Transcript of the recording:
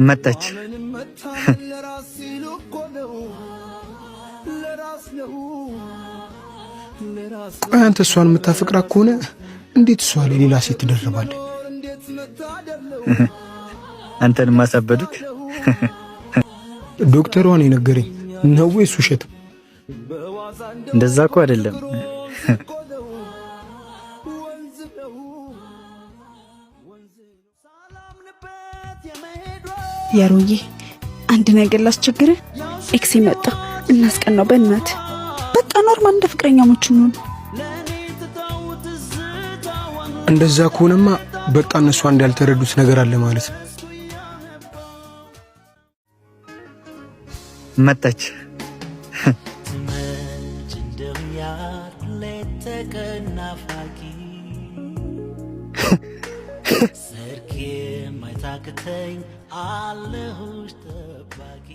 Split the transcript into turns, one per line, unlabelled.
መጣች።
ቆይ አንተ እሷን የምታፈቅራት ከሆነ እንዴት እሷ ላይ ሌላ ሴት ትደርባለህ?
አንተን ማሳበዱክ
ዶክተሯን የነገረኝ ነው ወይስ ውሸት?
እንደዛ እኮ አይደለም።
ያሮዬ አንድ ነገር ላስቸግርህ። ኤክስ መጣ እናስቀናው በእናት በቃ ኖርማል እንደ ፍቅረኛሞች ነው።
እንደዛ ከሆነማ በቃ እነሱ አንድ ያልተረዱት ነገር አለ ማለት ነው።
መጣች።
ሰርኬ ማይታክተኝ አለሁሽ ጠባቂ